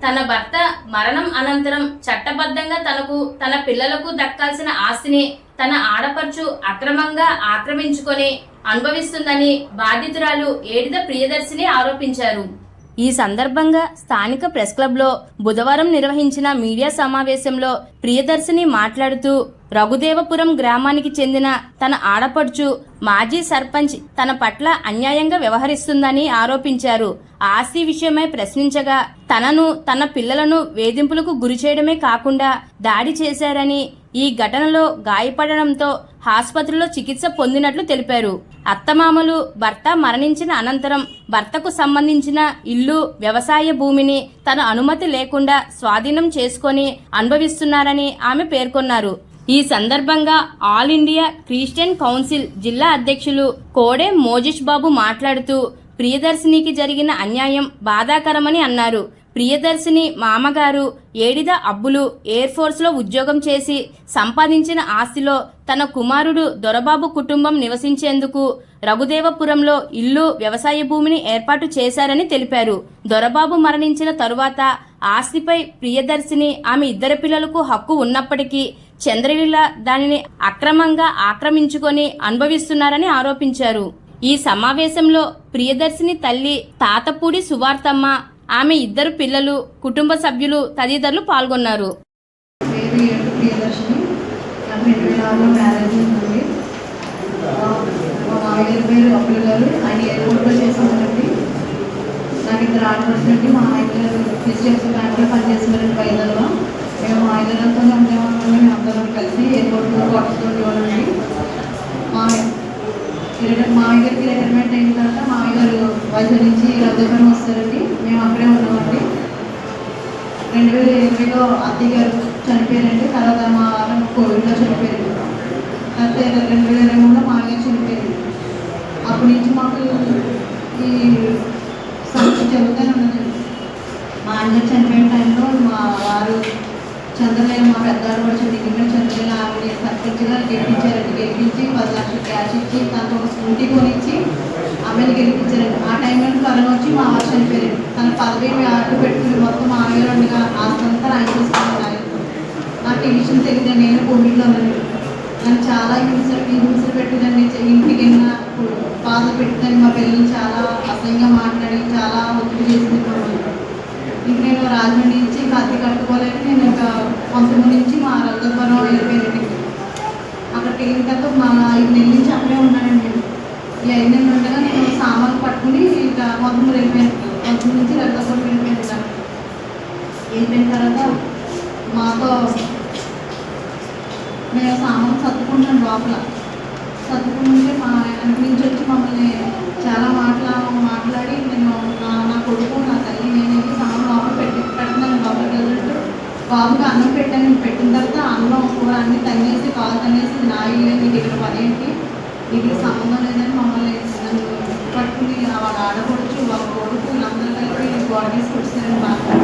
తన భర్త మరణం అనంతరం చట్టబద్ధంగా తనకు తన పిల్లలకు దక్కాల్సిన ఆస్తిని తన ఆడపడుచు అక్రమంగా ఆక్రమించుకొని అనుభవిస్తుందని బాధితురాలు ఏడిద ప్రియదర్శిని ఆరోపించారు. ఈ సందర్భంగా స్థానిక ప్రెస్ క్లబ్లో బుధవారం నిర్వహించిన మీడియా సమావేశంలో ప్రియదర్శిని మాట్లాడుతూ రఘుదేవపురం గ్రామానికి చెందిన తన ఆడపడుచు మాజీ సర్పంచ్ తన పట్ల అన్యాయంగా వ్యవహరిస్తుందని ఆరోపించారు. ఆస్తి విషయమై ప్రశ్నించగా తనను తన పిల్లలను వేధింపులకు గురి చేయడమే కాకుండా దాడి చేశారని, ఈ ఘటనలో గాయపడడంతో ఆసుపత్రిలో చికిత్స పొందినట్లు తెలిపారు. అత్తమామలు భర్త మరణించిన అనంతరం భర్తకు సంబంధించిన ఇల్లు, వ్యవసాయ భూమిని తన అనుమతి లేకుండా స్వాధీనం చేసుకొని అనుభవిస్తున్నారని ఆమె పేర్కొన్నారు. ఈ సందర్భంగా ఆల్ ఇండియా క్రిస్టియన్ కౌన్సిల్ జిల్లా అధ్యక్షులు కోడే మోజేష్ బాబు మాట్లాడుతూ ప్రియదర్శినికి జరిగిన అన్యాయం బాధాకరమని అన్నారు. ప్రియదర్శిని మామగారు ఏడిద అబ్బులు ఎయిర్ ఫోర్స్లో ఉద్యోగం చేసి సంపాదించిన ఆస్తిలో తన కుమారుడు దొరబాబు కుటుంబం నివసించేందుకు రఘుదేవపురంలో ఇల్లు, వ్యవసాయ భూమిని ఏర్పాటు చేశారని తెలిపారు. దొరబాబు మరణించిన తరువాత ఆస్తిపై ప్రియదర్శిని ఆమె ఇద్దరు పిల్లలకు హక్కు ఉన్నప్పటికీ చంద్రలీల దానిని అక్రమంగా ఆక్రమించుకొని అనుభవిస్తున్నారని ఆరోపించారు. ఈ సమావేశంలో ప్రియదర్శిని తల్లి తాతపూడి సువార్తమ్మ, ఆమె ఇద్దరు పిల్లలు, కుటుంబ సభ్యులు తదితరులు పాల్గొన్నారు. నాకు ఇద్దరు ఆడపడుతుందండి. మా ఆయన క్రిస్టియన్స్ బ్యాంక్లో పనిచేస్తున్నారండి వైజాగ్లో. మేము ఐదుగురంతో ఉండేవాళ్ళండి. మేము అందరం కలిసి ఎయిర్పోర్ట్లో క్వార్టర్స్లో ఉండేవాళ్ళండి. మా దగ్గరికి రిటైర్మెంట్ అయిన తర్వాత మా గారు వైజాగ్ నుంచి రఘుదేవపురం వస్తారండి. మేము అక్కడే ఉన్నామండి. 2020లో అత్తయ్య గారు చనిపోయారండి. తర్వాత మా కోవిడ్లో చనిపోయారు. తర్వాత 2023లో మా గారు చనిపోయారు. అప్పటి నుంచి మాకు ఈ సమస్య జరుగుతూనే ఉన్నదండి. మా ఆయన చనిపోయిన టైంలో మా వారు చంద్రలేని మా పెద్దవారు కూడా డిగ్రీ చంద్రలేని ఆవిడ సర్పంచ్గా గెలిపించారండి. గెలిపించి 10 లక్షలు క్యాష్ ఇచ్చి తనకు ఒక స్కూటీ కొనిచ్చి ఆమెను గెలిపించారండి. ఆ టైంలో కరోనా వచ్చి మా వారు చనిపోయారండి. తన పదవి ఆటో పెట్టుకుని మొత్తం మా ఆవిడ ఉండగా ఆస్తంతా ఆయన చూసుకున్నాను. నాకు ఈ విషయం తెలియదు. నేను కోవిడ్లో ఉన్నాను. నన్ను చాలా హింసలు పెట్టిందండి. ఇంటికి వెళ్ళిన బాధ పెట్టిందని మా పిల్లలు చాలా అసహ్యంగా మాట్లాడి చాలా ఒత్తిడి చేసింది. ఇంక నేను రాజమండ్రి నుంచి కత్తి కట్టుకోలేక నేను ఇంకా 19 నుంచి మా రఘుదేవపురం వెళ్ళిపోయానండి. అక్కడికి వెళ్ళిన తర్వాత మా 5 నెలల నుంచి అక్కడే ఉన్నానండి. ఈ 5 నెలలు ఉండగా నేను సామాన్లు పట్టుకుని ఇంకా 19 వెళ్ళిపోయాను. 19 నుంచి రఘుదేవపురం వెళ్ళిపోయాను. వెళ్ళిపోయిన తర్వాత మాతో మేము సామాన్లు సర్దుకుంటున్నాను. లోపల సర్దుకుంటుంటే మా వెనక నుంచి వచ్చి మమ్మల్ని చాలా మాట్లాడి నేను నా కొడుకు, నా తల్లి, నేను సామాన్ లోపల పెడుతున్నాను. లోపలికి వెళ్ళినట్టు బాబుకి అన్నం పెట్టాను. పెట్టిన తర్వాత అన్నం కూర అన్ని తన్నేసి కాలు తన్నేసి నా ఇల్లు నీకు ఇక్కడ పనేంటి, నీకు సంబంధం లేదని మమ్మల్ని నన్ను పట్టుకుని వాళ్ళ ఆడపడుచు, వాళ్ళ కొడుకు వీళ్ళందరూ కలిపి గోడ తీసుకొచ్చారని బాగా.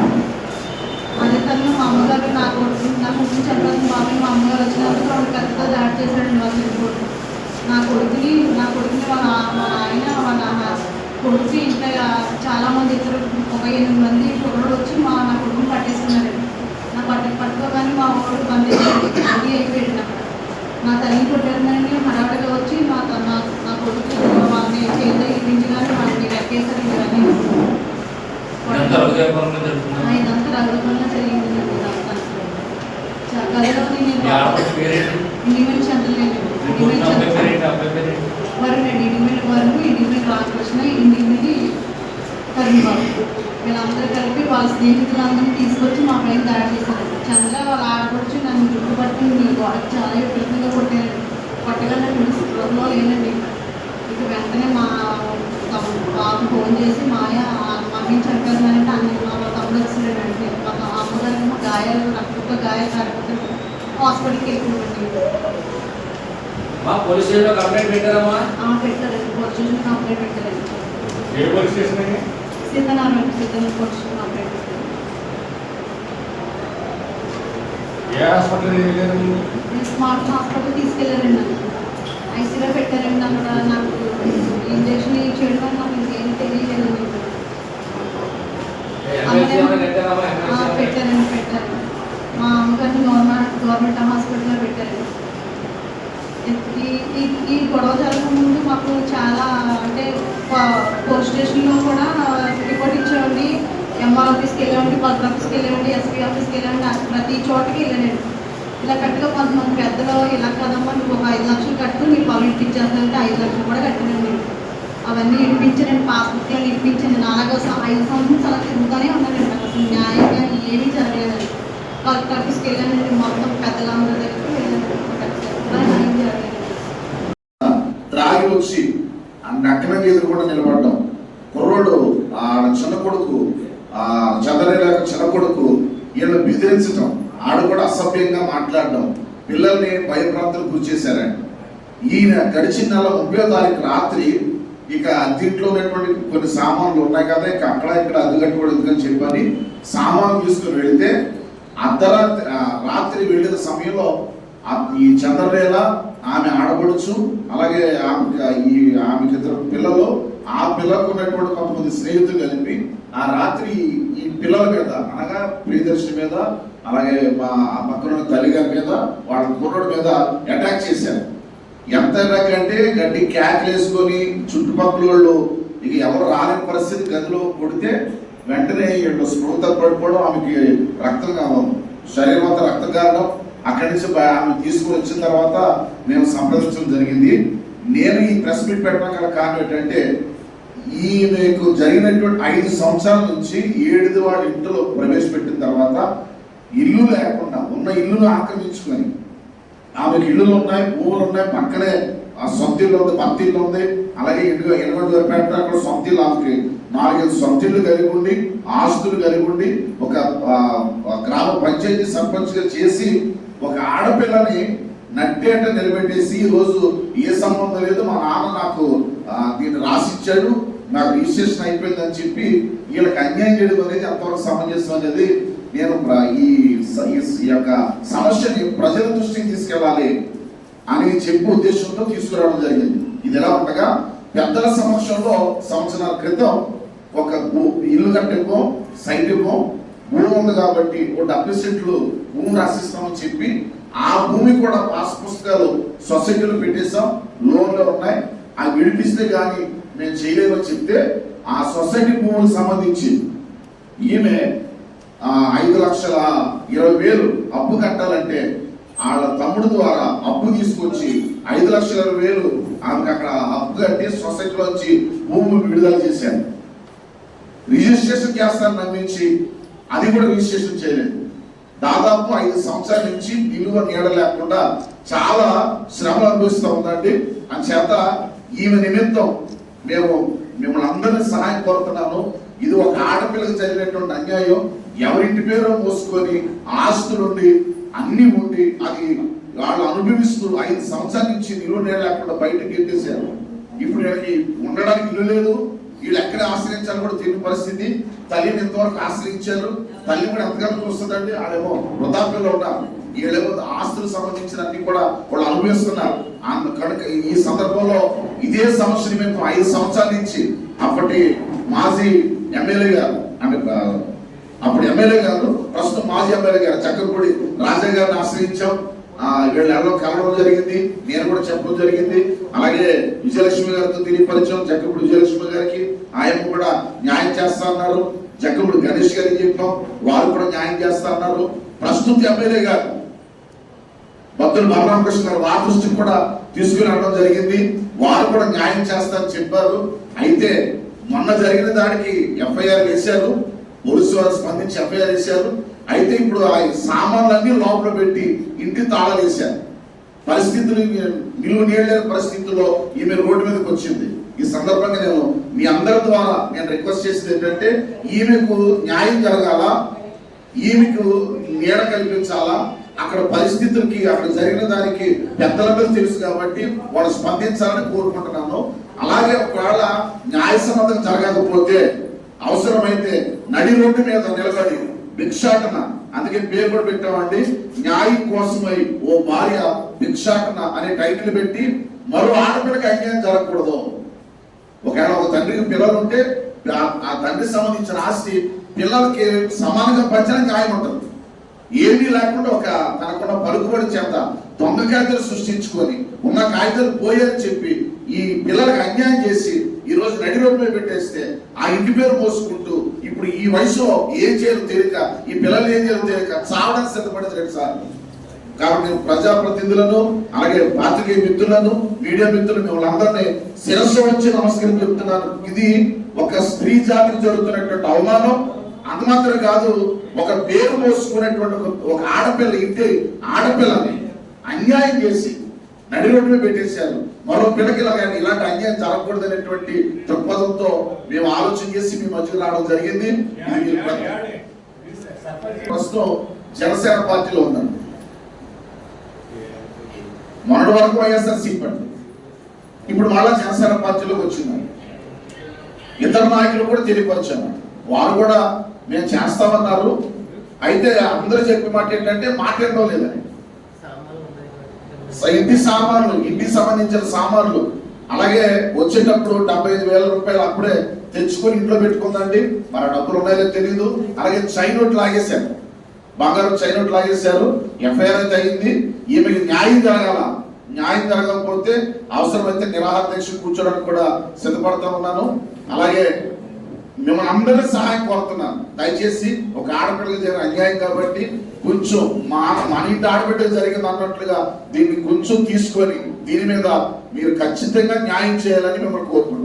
అదే తను మా అమ్మగారు నా కొడుకు చెప్పాల్సిన బాబు మా అమ్మగారు వచ్చినందుకు వాళ్ళు కరెక్ట్గా దాడి చేశాడండి. వాళ్ళు చనిపోవడం నా కొడుకుని వాళ్ళ ఆయన వాళ్ళ కొడుకు ఇంట్లో చాలామంది ఇద్దరు ఒక 8 మంది కుర్రోడు వచ్చి నా కొడుకుని పట్టేసుకున్నారండి. నా పట్టుకోగానే మా వాడు బందీ అయిపోయాడు. నా తల్లిని కొట్టారని హడావిడిగా వచ్చి నా కొడుకు వాళ్ళని చేత ఇప్పించగానే వాళ్ళని రెక్కేసారు. ఇవన్నీ ఇదంతా రఘుదేవపురంలో జరిగింది. గదిలో నేను చంద్రలేదు వరుణండి. ఇండిమిల్ వరుణ్, ఇండిమిల్ రామకృష్ణ, ఇండిమిల్ కరీంబాబు వీళ్ళందరూ కలిపి వాళ్ళ స్నేహితులందరినీ తీసుకొచ్చి మా పైన దాడి చేశారు. చంద్ర వాళ్ళ ఆడపడుచు నన్ను జుట్టు పట్టుకుని మీ గోడకి చాలా విపరీతంగా కొట్టారండి. కొట్టగా నాకు స్పృహలో లేనండి. ఇక వెంటనే మా బాబు ఫోన్ చేసి మమ్మీని చంపేస్తానంటే మా తమ్ముడు వచ్చినాడండి. మా అమ్మగారికి మా గాయాలు రక్తంతో గాయాలు కాకపోతే హాస్పిటల్కి వెళ్ళిపోయింది. పోలీస్ స్టేషన్లో కంప్లైంట్ పెట్టారమ్మా? పెట్టారండి. పోలీస్ స్టేషన్ కంప్లైంట్ పెట్టారండి. సీతారామన్ పోలీస్ స్టేషన్ కంప్లైంట్ పెట్టారు. స్మార్ట్ హాస్పిటల్ తీసుకెళ్ళారండి. నన్ను ఐసీలో పెట్టారండి. అక్కడ నాకు ఇంజక్షన్ చేయడం నాకు ఇంకేం తెలియలేదు. పెద్ద గవర్నమెంట్ హాస్పిటల్లో పెట్టారు. ఈ గొడవ జరగకముందు మాకు చాలా అంటే పోలీస్ స్టేషన్లో కూడా రిపోర్ట్ ఇచ్చేవాడి, ఎంఆర్ ఆఫీస్కి వెళ్ళేవాడి, కలెక్టర్ ఆఫీస్కి వెళ్ళేవాడి, ఎస్పీ ఆఫీస్కి వెళ్ళేవాడి, ప్రతి చోటకి వెళ్ళానండి. ఇలా కట్టుగా కొంతమంది పెద్దలు ఇలా కదమ్మా నువ్వు ఒక 5 లక్షలు కట్టు నీ పొలం ఇప్పించేస్తానంటే 5 లక్షలు కూడా కట్టినండి. అవన్నీ ఇప్పించానండి, పాస్బుక్ ఇప్పించండి. అలాగే 5 సంవత్సరాలు అలా తిరుగుతూనే ఉన్నానండి. అసలు న్యాయంగా ఏమీ జరగలేదండి. కలెక్టర్ ఆఫీస్కి వెళ్ళానండి, మొత్తం పెద్దలందరి దగ్గరికి వెళ్ళానండి, న్యాయం జరగలేదు. త్రాగి వచ్చి నక్కనకి ఎదురుకుండా నిలబడ్డాం. కుర్రోడు ఆ చిన్న కొడుకు చదరేలాగా చిన్న కొడుకు వీళ్ళని బెదిరించడం, ఆడు కూడా అసభ్యంగా మాట్లాడడం, పిల్లల్ని భయభ్రాంతులకు గురి చేశారండి. ఈయన గడిచిన నెల 30వ తారీఖు రాత్రి ఇక దీంట్లో ఉన్నటువంటి కొన్ని సామాన్లు ఉన్నాయి కదా, ఇక అక్కడ ఇక్కడ అదుగట్టుకోవడం ఎందుకని చెప్పని సామాన్లు తీసుకుని వెళితే అర్ధరాత్రి రాత్రి వెళ్ళిన సమయంలో ఈ చంద్రరేల ఆమె ఆడపడుచు అలాగే ఆమెకి 2 పిల్లలు, ఆ పిల్లకు ఉన్నటువంటి కొంతమంది స్నేహితులు కలిపి ఆ రాత్రి ఈ పిల్లల మీద అనగా ప్రియదర్శి మీద అలాగే మా పక్కన తల్లిగారి మీద వాళ్ళ కుర్రోడి మీద అటాక్ చేశారు. ఎంత అంటే గడ్డి క్యాక్లు వేసుకొని చుట్టుపక్కల వాళ్ళు ఇక ఎవరు రాని పరిస్థితి గదిలో కొడితే వెంటనే వీళ్ళు స్పృహ పడిపోవడం, ఆమెకి రక్తం శరీరం అంతా రక్తం కారడం. అక్కడి నుంచి ఆమె తీసుకుని వచ్చిన తర్వాత మేము సంప్రదించడం జరిగింది. నేను ఈ ప్రెస్ మీట్ పెట్టడం గల కారణం ఏంటంటే ఈమెకు జరిగినటువంటి 5 సంవత్సరాల నుంచి 7 వాళ్ళ ఇంట్లో ప్రవేశపెట్టిన తర్వాత ఇల్లు లేకుండా ఉన్న ఇల్లును ఆక్రమించుకొని ఆమెకు ఇల్లులు ఉన్నాయి, భూములు ఉన్నాయి, పక్కనే ఆ సొంత ఇల్లు ఉంది, భర్త ఇల్లు ఉంది, అలాగే ఎనుగంటి పెట్టిన అక్కడ సొంత ఇల్లు, ఆమెకి 4-5 సొంత ఇల్లు కలిగి ఉండి ఆస్తులు కలిగి ఉండి ఒక గ్రామ పంచాయతీ సర్పంచ్గా చేసి ఒక ఆడపిల్లని నట్టేట నిలబెట్టేసి ఈ రోజు ఏ సంబంధం లేదు, మా నాన్న నాకు దీన్ని రాసిచ్చాడు, నాకు రిజిస్ట్రేషన్ అయిపోయిందని చెప్పి వీళ్ళకి అన్యాయం చేయడం అనేది ఎంతవరకు సమంజసం అనేది నేను ఈ యొక్క సమస్యని ప్రజల దృష్టికి తీసుకెళ్ళాలి అని చెప్పే ఉద్దేశంతో తీసుకురావడం జరిగింది. ఇది ఎలా ఉండగా పెద్దల సమక్షంలో సంవత్సరాల క్రితం ఒక ఇల్లు కట్టేమో సైట్ ఏమో భూమి ఉంది కాబట్టి 70 సెంట్లు భూమి రాసిస్తామని చెప్పి ఆ భూమి కూడా పాస్ పుస్తకాలు సొసైటీలో పెట్టేసాం, లోన్లు ఉన్నాయి, అవి విడిపిస్తే కానీ మేము చేయలేమని చెప్తే ఆ సొసైటీ భూములకు సంబంధించి ఈమె 5,20,000 అప్పు కట్టాలంటే వాళ్ళ తమ్ముడు ద్వారా అప్పు తీసుకొచ్చి 5,20,000 ఆమెకు అక్కడ అప్పు కట్టి సొసైటీలో వచ్చి భూములు విడుదల చేశారు. రిజిస్ట్రేషన్ చేస్తాను నమ్మించి అది కూడా రిజిస్ట్రేషన్ చేయలేదు. దాదాపు 5 సంవత్సరాల నుంచి నిలువ నీడ లేకుండా చాలా శ్రమలు అనుభవిస్తూ ఉందండి. అందుచేత ఈమె నిమిత్తం మేము మిమ్మల్ని అందరినీ సహాయం కోరుతున్నాను. ఇది ఒక ఆడపిల్లకి జరిగినటువంటి అన్యాయం. ఎవరింటి పేరు మోసుకొని ఆస్తులుండి అన్ని ఉండి అది వాళ్ళు అనుభవిస్తూ 5 సంవత్సరాల నుంచి నిలువ నీడ లేకుండా బయటకు ఎట్టేశారు. ఇప్పుడు వీళ్ళకి ఉండడానికి ఇల్లు లేదు, వీళ్ళు ఎక్కడ ఆశ్రయించాలని కూడా తెలియని పరిస్థితి. తల్లిని ఎంతవరకు ఆశ్రయించారు, తల్లి కూడా ఎంతగానో చూస్తుందండి. వాళ్ళేమో వృద్ధాప్యంలో ఉన్నారు, వీళ్ళేమో ఆస్తులకు సంబంధించిన అన్ని కూడా వాళ్ళు అనుభవిస్తున్నారు. కనుక ఈ సందర్భంలో ఇదే సమస్యని మేము 5 సంవత్సరాల నుంచి అప్పటి మాజీ ఎమ్మెల్యే గారు అంటే అప్పుడు ఎమ్మెల్యే గారు ప్రస్తుతం మాజీ ఎమ్మెల్యే గారు చక్రపూడి రాజా గారిని ఆశ్రయించాం. వీళ్ళు ఎవరో కలవడం జరిగింది, నేను కూడా చెప్పడం జరిగింది. అలాగే విజయలక్ష్మి గారితో తెలియపరిచాం, చక్రపూడి విజయలక్ష్మి గారికి ఆయన కూడా న్యాయం చేస్తా అన్నారు. చక్రపూడి గణేష్ గారికి చెప్పాం, వారు కూడా న్యాయం చేస్తా అన్నారు. ప్రస్తుత ఎమ్మెల్యే గారు భక్తులు బలరామకృష్ణ గారు వారి దృష్టికి కూడా తీసుకుని రావడం జరిగింది, వారు కూడా న్యాయం చేస్తారని చెప్పారు. అయితే మొన్న జరిగిన దానికి ఎఫ్ఐఆర్ వేశారు, పోలీసు వారు స్పందించి ఎఫ్ఐఆర్ వేశారు. అయితే ఇప్పుడు ఆ సామాన్లన్నీ లోపల పెట్టి ఇంటి తాళాలు వేశారు. పరిస్థితులు నిలువ నీడలేని పరిస్థితుల్లో ఈమె రోడ్డు మీదకి వచ్చింది. ఈ సందర్భంగా నేను మీ అందరి ద్వారా నేను రిక్వెస్ట్ చేసేది ఏంటంటే ఈమెకు న్యాయం జరగాల, ఈమెకు నీడ కల్పించాలా. అక్కడ పరిస్థితులకి అక్కడ జరిగిన దానికి పెద్దలందరూ తెలుసు కాబట్టి వాళ్ళు స్పందించాలని కోరుకుంటున్నాను. అలాగే ఒకవేళ న్యాయసమ్మతం జరగకపోతే అవసరమైతే నడి రోడ్డు మీద నిలబడి భిక్షాటన, అందుకే పేరు కూడా పెట్టామండి, న్యాయం కోసమై ఓ భార్య భిక్షాటన అనే టైటిల్ పెట్టి మరో ఆడపిల్లకి అన్యాయం జరగకూడదు. ఒకవేళ ఒక తండ్రికి పిల్లలు ఉంటే ఆ తండ్రికి సంబంధించిన ఆస్తి పిల్లలకి సమానంగా పంచడానికి న్యాయం ఉంటుంది. ఏమీ లేకుండా ఒక తనకున్న పలుకుబడి చేత దొంగ కాగితాలు సృష్టించుకొని ఉన్న కాగితాలు పోయారని చెప్పి ఈ పిల్లలకు అన్యాయం చేసి ఈ రోజు నడి రోడ్డు మీద పెట్టేస్తే ఆ ఇంటి పేరు మోసుకుంటూ ఇప్పుడు ఈ వయసులో ఏం చేయాలో తెలియక ఈ పిల్లలు ఏం చేయాలో తెలియక చావడానికి సిద్ధపడింది 2 సార్లు. కాబట్టి నేను ప్రజాప్రతినిధులను అలాగే పాత్రికేయ మిత్రులను మీడియా మిత్రులు మిమ్మల్ని అందరినీ శిరస్సు వచ్చి నమస్కారం చెప్తున్నాను. ఇది ఒక స్త్రీ జాతికి జరుగుతున్నటువంటి అవమానం. అది మాత్రం కాదు, ఒక పేరు మోసుకునేటువంటి ఒక ఆడపిల్ల ఇంటి ఆడపిల్లని అన్యాయం చేసి నడి రోడ్డు మీద పెట్టేశారు. మరో పిల్లకి ఇలాంటి అన్యాయం జరగకూడదు అనేటువంటి దృక్పథంతో మేము ఆలోచన చేసి మీ మధ్యలో రావడం జరిగింది. ప్రస్తుతం జనసేన పార్టీలో ఉందండి. మొన్నటి వరకు వైఎస్ఆర్సీపీ అండి, ఇప్పుడు మళ్ళా జనసేన పార్టీలోకి వచ్చిందండి. ఇతర నాయకులు కూడా తెలియపరిచాను, వారు కూడా మేము చేస్తామన్నారు. అయితే అందరూ చెప్పే మాట ఏంటంటే మాట్లాడడం లేదని. ఇంటికి సంబంధించిన సామాన్లు అలాగే వచ్చేటప్పుడు 75,000 రూపాయలు అప్పుడే తెచ్చుకొని ఇంట్లో పెట్టుకుందండి. మరి డబ్బులు ఉన్నాయో తెలియదు. అలాగే చైనోట్ లాగేశారు, బంగారం చైనోట్ లాగేశారు. ఎఫ్ఐఆర్ అయితే అయింది. ఈమెకి న్యాయం జరగాల. న్యాయం జరగకపోతే అవసరమైతే నిరాహార దీక్ష కూర్చోడానికి కూడా సిద్ధపడతా ఉన్నాను. అలాగే మిమ్మల్ని అందరినీ సహాయం కోరుతున్నాను. దయచేసి ఒక ఆడపిల్లకి జరిగిన అన్యాయం కాబట్టి కొంచెం మన ఇంటి ఆడబిడ్డకు జరిగింది అన్నట్లుగా దీన్ని కొంచెం తీసుకొని దీని మీద మీరు ఖచ్చితంగా న్యాయం చేయాలని మిమ్మల్ని కోరుకుంటున్నాను.